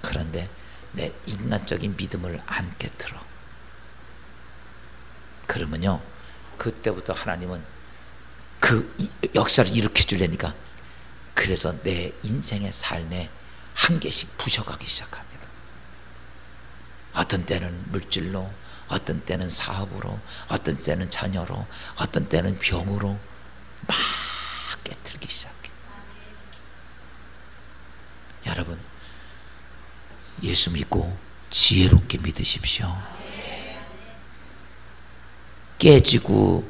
그런데 내 인간적인 믿음을 안 깨트려. 그러면요, 그때부터 하나님은 그 역사를 일으켜 주려니까 그래서 내 인생의 삶에 한 개씩 부셔가기 시작합니다. 어떤 때는 물질로, 어떤 때는 사업으로, 어떤 때는 자녀로, 어떤 때는 병으로 막 깨트리기 시작해. 여러분, 예수 믿고 지혜롭게 믿으십시오. 깨지고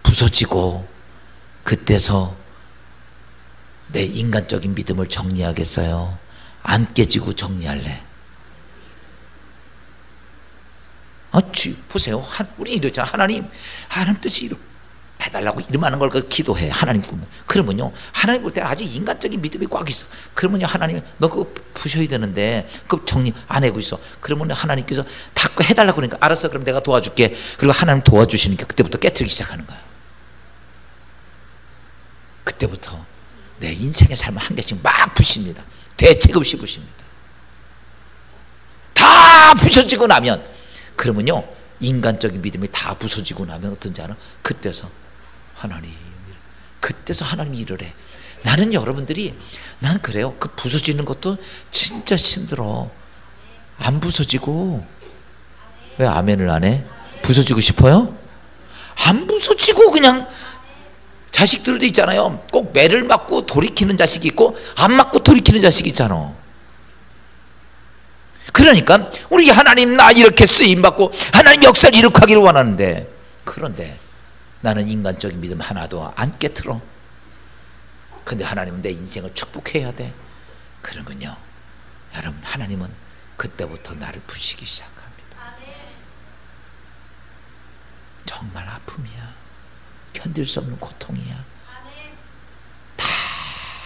부서지고 그때서 내 인간적인 믿음을 정리하겠어요? 안 깨지고 정리할래? 보세요. 우리 이러잖아. 하나님 뜻이 이렇게 해달라고 이러는 걸 기도해. 하나님 꿈. 그러면요, 하나님 볼 때 아직 인간적인 믿음이 꽉 있어. 그러면요, 하나님 너 그거 부셔야 되는데 그거 정리 안 하고 있어. 그러면 하나님께서 다 해달라고 그러니까 알았어, 그럼 내가 도와줄게. 그리고 하나님 도와주시니까 그때부터 깨트리기 시작하는 거야. 그때부터 내 인생의 삶을 한 개씩 막 부십니다. 대책 없이 부십니다. 다 부셔지고 나면, 그러면요, 인간적인 믿음이 다 부서지고 나면 어떤지 알아? 그때서 하나님이 일을 해. 나는 여러분들이, 난 그래요. 그 부서지는 것도 진짜 힘들어. 안 부서지고. 왜 아멘을 안 해? 부서지고 싶어요? 안 부서지고 그냥. 자식들도 있잖아요. 꼭 매를 맞고 돌이키는 자식이 있고 안 맞고 돌이키는 자식이 있잖아. 그러니까 우리 하나님 나 이렇게 쓰임받고 하나님 역사를 이렇게 하기를 원하는데, 그런데 나는 인간적인 믿음 하나도 안 깨트려. 근데 하나님은 내 인생을 축복해야 돼. 그러면요, 여러분, 하나님은 그때부터 나를 부시기 시작합니다. 정말 아픔이야. 견딜 수 없는 고통이야. 다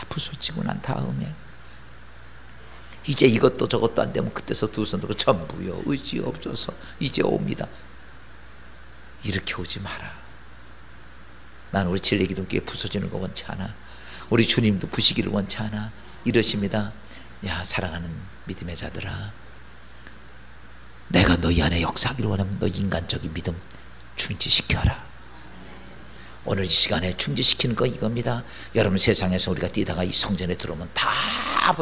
부서지고 난 다음에 이제 이것도 저것도 안 되면 그때서 두 손 들고 전부요 의지 없어서 이제 옵니다. 이렇게 오지 마라. 난 우리 진리기둥교회 부서지는 거 원치 않아. 우리 주님도 부시기를 원치 않아. 이러십니다. 야, 사랑하는 믿음의 자들아, 내가 너희 안에 역사하기를 원하면 너 인간적인 믿음 충지시켜라. 오늘 이 시간에 충지시키는 거 이겁니다. 여러분, 세상에서 우리가 뛰다가 이 성전에 들어오면 다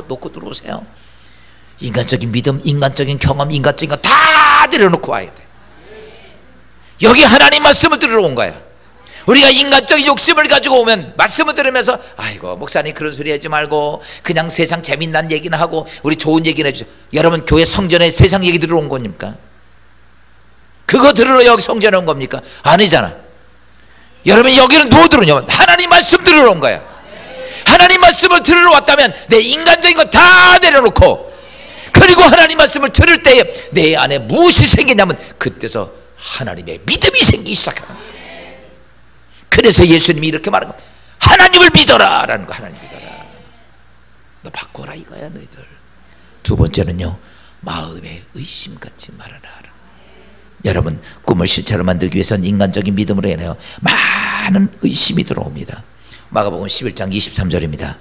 놓고 들어오세요. 인간적인 믿음, 인간적인 경험, 인간적인 거 다 내려놓고 와야 돼. 여기 하나님 말씀을 들으러 온 거야. 우리가 인간적인 욕심을 가지고 오면 말씀을 들으면서 아이고 목사님 그런 소리 하지 말고 그냥 세상 재미난 얘기나 하고 우리 좋은 얘기나 해주죠. 여러분 교회 성전에 세상 얘기 들으러 온 겁니까? 그거 들으러 여기 성전에 온 겁니까? 아니잖아. 여러분 여기는 뭐 들으냐면 하나님 말씀 들으러 온 거야. 하나님 말씀을 들으러 왔다면 내 인간적인 거 다 내려놓고 그리고 하나님 말씀을 들을 때에 내 안에 무엇이 생기냐면 그때서 하나님의 믿음이 생기기 시작하는 거야. 그래서 예수님이 이렇게 말한 겁니다. 하나님을 믿어라 라는 거. 하나님 믿어라. 너 바꿔라 이거야 너희들. 두 번째는요, 마음에 의심 갖지 말아라. 여러분 꿈을 실체로 만들기 위해서는 인간적인 믿음으로 인하여 많은 의심이 들어옵니다. 마가복음 11장 23절입니다.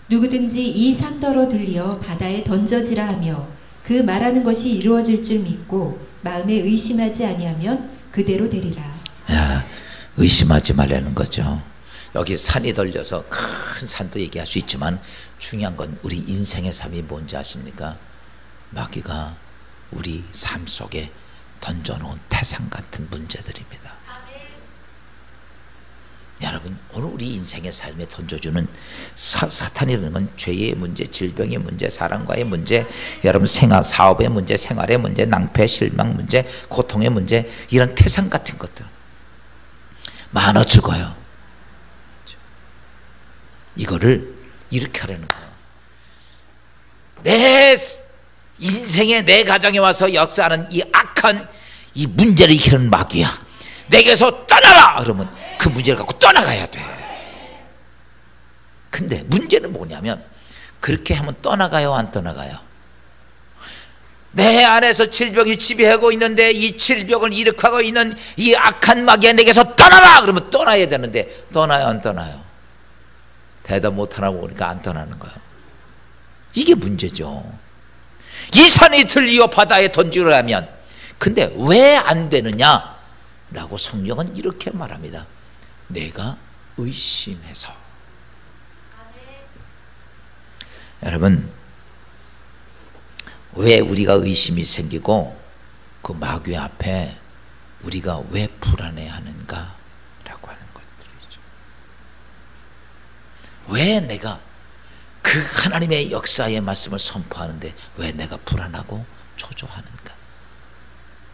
누구든지 이 산더러 들려 바다에 던져지라 하며 그 말하는 것이 이루어질 줄 믿고 마음에 의심하지 아니하면 그대로 되리라. 야, 의심하지 말라는 거죠. 여기 산이 들려서 큰 산도 얘기할 수 있지만 중요한 건 우리 인생의 삶이 뭔지 아십니까? 마귀가 우리 삶 속에 던져놓은 태산 같은 문제들입니다. 여러분 오늘 우리 인생의 삶에 던져주는 사탄이라는 건 죄의 문제, 질병의 문제, 사랑과의 문제, 여러분 생활, 사업의 문제, 생활의 문제, 낭패, 실망 문제, 고통의 문제, 이런 태산 같은 것들 많아 죽어요. 이거를 이렇게 하려는 거예요. 내 인생에 내 가정에 와서 역사하는 이 악한 이 문제를 일으키는 마귀야. 내게서 떠나라! 그러면 그 문제를 갖고 떠나가야 돼. 근데 문제는 뭐냐면 그렇게 하면 떠나가요, 안 떠나가요? 내 안에서 질병이 지배하고 있는데 이 질병을 일으키고 있는 이 악한 마귀야 내게서 떠나라! 그러면 떠나야 되는데 떠나요, 안 떠나요? 대답 못하나 보니까 안 떠나는 거예요. 이게 문제죠. 이 산이 들리어 바다에 던지려면 근데 왜 안 되느냐? 라고 성경은 이렇게 말합니다. 내가 의심해서. 여러분 왜 우리가 의심이 생기고 그 마귀 앞에 우리가 왜 불안해하는가 라고 하는 것들이죠. 왜 내가 그 하나님의 역사의 말씀을 선포하는데 왜 내가 불안하고 초조하는가?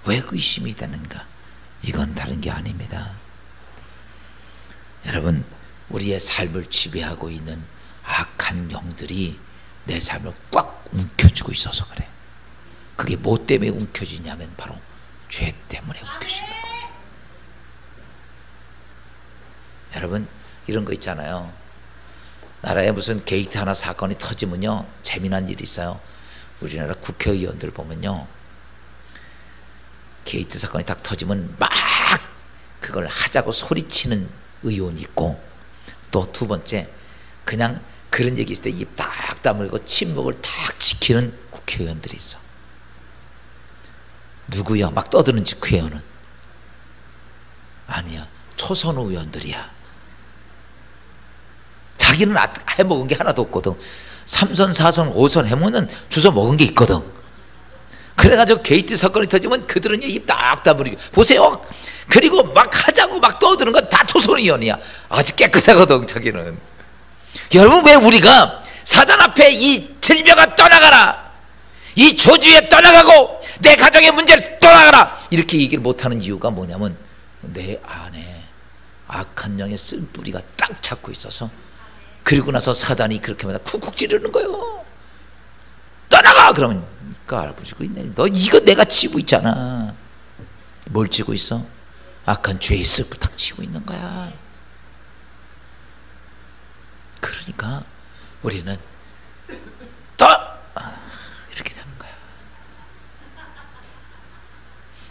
왜 의심이 되는가? 이건 다른 게 아닙니다. 여러분 우리의 삶을 지배하고 있는 악한 영들이 내 삶을 꽉 움켜쥐고 있어서 그래. 그게 뭐 때문에 움켜쥐냐면 바로 죄 때문에 움켜쥐는 거예요. 여러분 이런 거 있잖아요. 나라에 무슨 게이트 하나 사건이 터지면요 재미난 일이 있어요. 우리나라 국회의원들 보면요 게이트 사건이 딱 터지면 막 그걸 하자고 소리치는 의원이 있고 또 두 번째 그냥 그런 얘기 있을 때 입 딱 다물고 침묵을 딱 지키는 국회의원들이 있어. 누구야? 막 떠드는 국회의원은 아니야. 초선 의원들이야. 자기는 해먹은 게 하나도 없거든. 3선, 4선, 5선 해먹는 주워 먹은 게 있거든. 그래가지고 게이트 사건이 터지면 그들은 입 딱 다물고 보세요. 그리고 막 하자고 막 떠드는 건 다 초선 의원이야. 아주 깨끗하거든 자기는. 여러분 왜 우리가 사단 앞에 이 질병아 떠나가라, 이 저주에 떠나가고 내 가정의 문제를 떠나가라 이렇게 얘기를 못하는 이유가 뭐냐면 내 안에 악한 영의 쓴뿌리가 딱 잡고 있어서 그리고 나서 사단이 그렇게 하면 쿡쿡 찌르는 거예요. 떠나가! 그러면 이거 알고 지고 있네. 너 이거 내가 치고 있잖아. 뭘 치고 있어? 악한 죄의 습을 딱 치고 있는 거야. 그러니까 우리는 또 이렇게 되는 거야.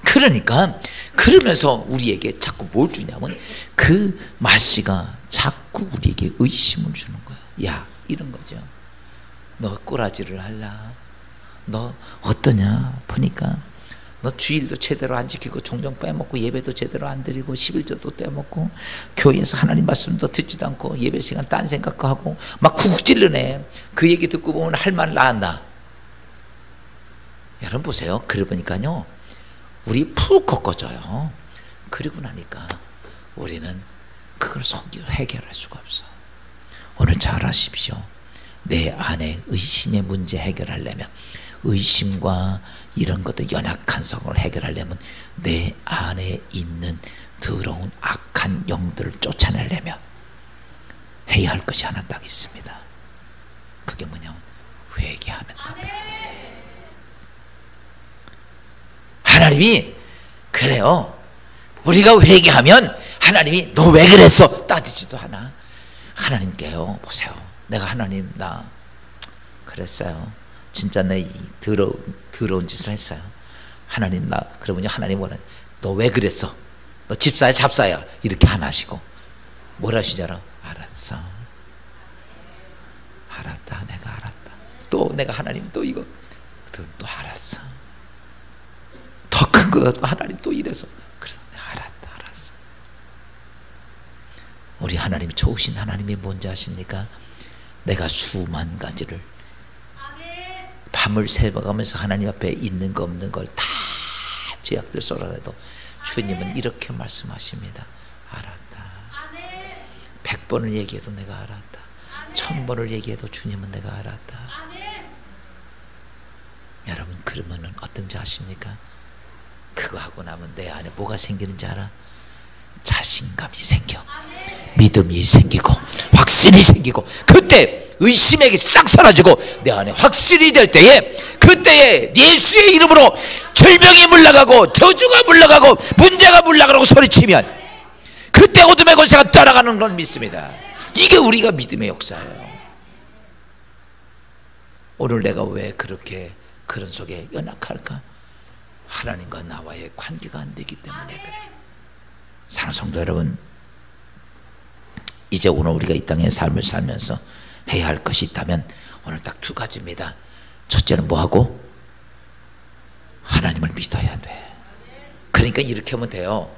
그러니까 그러면서 우리에게 자꾸 뭘 주냐면 그 마씨가 자꾸 우리에게 의심을 주는 거야. 야 이런 거죠. 너 꼬라지를 할라? 너 어떠냐? 보니까 너 주일도 제대로 안 지키고 종종 빼먹고 예배도 제대로 안 드리고 11조도 떼먹고 교회에서 하나님 말씀도 듣지도 않고 예배 시간 딴 생각하고 막 쿡쿡 찔르네. 그 얘기 듣고 보면 할 말 나왔나? 여러분 보세요. 그래 보니까요 우리 푹 꺾어져요. 그리고 나니까 우리는 그걸 해결할 수가 없어. 오늘 잘 아십시오. 내 안에 의심의 문제 해결하려면, 의심과 이런 것들 연약한 성을 해결하려면, 내 안에 있는 더러운 악한 영들을 쫓아내려면 해야 할 것이 하나 딱 있습니다. 그게 뭐냐면 회개하는 겁니다. 하나님이 그래요. 우리가 회개하면 하나님이 너 왜 그랬어? 따지지도 않아. 하나님께요, 보세요. 내가 하나님 나 그랬어요. 진짜 내 더러운 짓을 했어요. 하나님 나 그러면요, 하나님 뭐라? 너 왜 그랬어? 너 집사야 잡사야? 이렇게 안 하시고 뭘 하시지 알아? 알았어. 알았다. 내가 알았다. 또 내가 하나님 또 이거 또 알았어. 더 큰 거 갖고 하나님 또 이래서 그래서 내가 알았어. 우리 하나님이 좋으신 하나님이 뭔지 아십니까? 내가 수만 가지를 밤을 새워가면서 하나님 앞에 있는 거 없는 걸 다 죄악들 쏟아내도 주님은 이렇게 말씀하십니다. 알았다. 100번을 얘기해도 내가 알았다. 1000번을 얘기해도 주님은 내가 알았다. 여러분, 그러면은 어떤지 아십니까? 그거 하고 나면 내 안에 뭐가 생기는지 알아? 자신감이 생겨. 믿음이 생기고 확신이 생기고, 그때 의심에게 싹 사라지고 내 안에 확신이 될 때에, 그때에 예수의 이름으로 절병이 물러가고 저주가 물러가고 문제가 물러가라고 소리치면 그때 어둠의 권세가 따라가는 걸 믿습니다. 이게 우리가 믿음의 역사예요. 오늘 내가 왜 그렇게 그런 속에 연약할까? 하나님과 나와의 관계가 안 되기 때문에 그래. 사랑하는 성도 여러분, 이제 오늘 우리가 이 땅의 삶을 살면서 해야 할 것이 있다면 오늘 딱 두 가지입니다. 첫째는 뭐하고? 하나님을 믿어야 돼. 그러니까 이렇게 하면 돼요.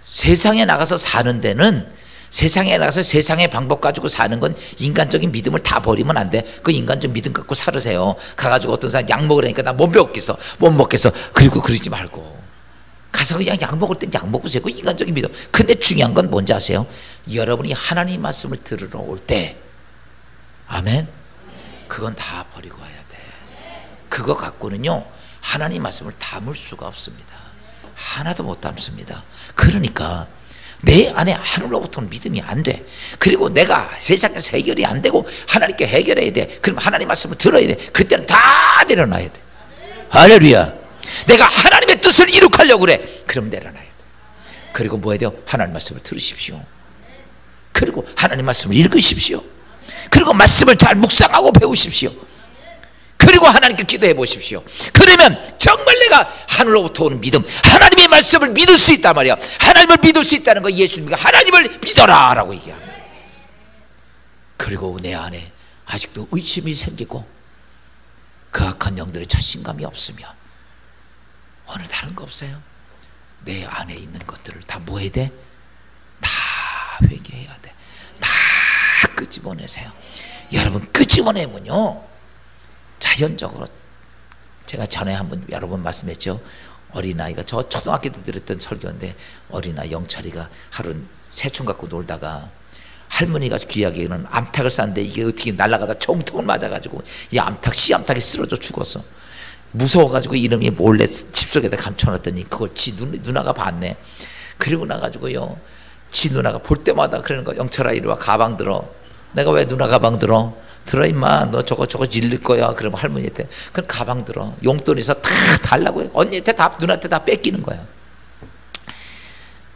세상에 나가서 사는 데는, 세상에 나가서 세상의 방법 가지고 사는 건 인간적인 믿음을 다 버리면 안 돼. 그 인간적 믿음 갖고 살으세요. 가가지고 어떤 사람 약 먹으라니까 나 못 먹겠어. 그리고 그러지 말고 가서 그냥 약 먹을 땐 약 먹으세요. 그 인간적인 믿음. 근데 중요한 건 뭔지 아세요? 여러분이 하나님 말씀을 들으러 올 때, 아멘, 그건 다 버리고 와야 돼. 그거 갖고는요 하나님 말씀을 담을 수가 없습니다. 하나도 못 담습니다. 그러니까 내 안에 하늘로부터는 믿음이 안 돼. 그리고 내가 세상에서 해결이 안 되고 하나님께 해결해야 돼. 그럼 하나님 말씀을 들어야 돼. 그때는 다 내려놔야 돼. 할렐루야. 내가 하나님의 뜻을 이룩하려고 그래. 그럼 내려놔야 돼. 그리고 뭐 해야 돼요? 하나님 말씀을 들으십시오. 그리고 하나님 말씀을 읽으십시오. 그리고 말씀을 잘 묵상하고 배우십시오. 그리고 하나님께 기도해 보십시오. 그러면 정말 내가 하늘로부터 오는 믿음, 하나님의 말씀을 믿을 수 있단 말이야. 하나님을 믿을 수 있다는 거, 예수님이 하나님을 믿어라 라고 얘기합니다. 그리고 내 안에 아직도 의심이 생기고 그 악한 영들의 자신감이 없으면 오늘 다른 거 없어요. 내 안에 있는 것들을 다 뭐 해야 돼? 다 회개해야 돼. 다 끄집어내세요. 여러분, 끄집어내면요 자연적으로, 제가 전에 한번 여러 번 말씀했죠. 어린아이가, 저 초등학교 때 들었던 설교인데, 어린아이 영철이가 하루 새총 갖고 놀다가 할머니가 귀하게는 암탉을 쌌는데 이게 어떻게 날아가다 정통을 맞아가지고 이 씨암탉이 쓰러져 죽었어. 무서워가지고 이름이 몰래 집 속에다 감춰놨더니 그걸 지 누나가 봤네. 그리고 나가지고요, 지 누나가 볼 때마다 그러는 거, 영철아 이리 와, 가방 들어. 내가 왜 누나 가방 들어? 들어 임마, 너 저거 질릴 거야. 그러면 할머니한테 그럼 가방 들어. 용돈에서 다 달라고 해. 언니한테 다, 누나한테 다 뺏기는 거야.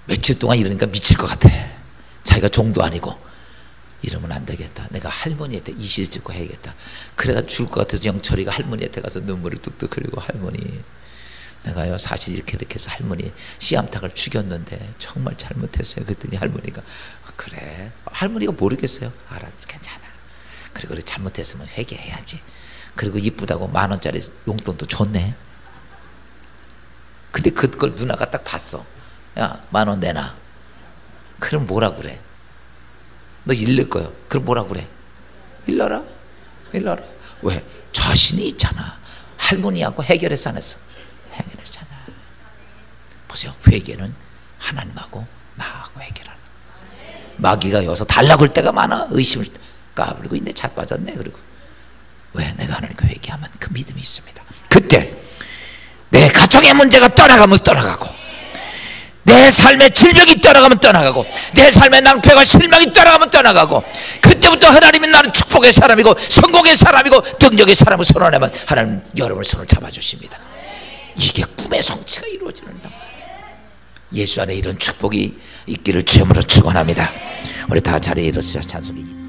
며칠 동안 이러니까 미칠 것 같아. 자기가 종도 아니고. 이러면 안 되겠다. 내가 할머니한테 이실 짓고 해야겠다. 그래가 죽을 것 같아서 영철이가 할머니한테 가서 눈물을 뚝뚝 흘리고, 할머니 내가요 사실 이렇게 해서 할머니 씨암탉을 죽였는데 정말 잘못했어요. 그랬더니 할머니가 그래? 할머니가 모르겠어요. 알았어, 괜찮아. 그리고 잘못했으면 회개해야지. 그리고 이쁘다고 10,000원짜리 용돈도 줬네. 근데 그걸 누나가 딱 봤어. 야, 10,000원 내놔. 그럼 뭐라 그래? 너 잃을 거야. 그럼 뭐라 그래? 일러라. 왜? 자신이 있잖아. 할머니하고 해결했어 안 했어? 해결했잖아. 보세요. 회개는 하나님하고 나하고 해결하는. 마귀가 여기서 달라고 할 때가 많아. 의심을 까불고 있네. 자빠졌네. 그리고 왜? 내가 하나님과 회개하면 그 믿음이 있습니다. 그때 내 가정의 문제가 떠나가면 떠나가고, 내 삶의 질병이 떠나가면 떠나가고, 내 삶의 낭패가 실망이 떠나가면 떠나가고, 그때부터 하나님이 나는 축복의 사람이고 성공의 사람이고 능력의 사람을 선언하면 하나님 여러분의 손을 잡아주십니다. 이게 꿈의 성취가 이루어지는다. 예수 안에 이런 축복이 있기를 주님으로 축원합니다. 우리 다 자리에 일어서서 찬송이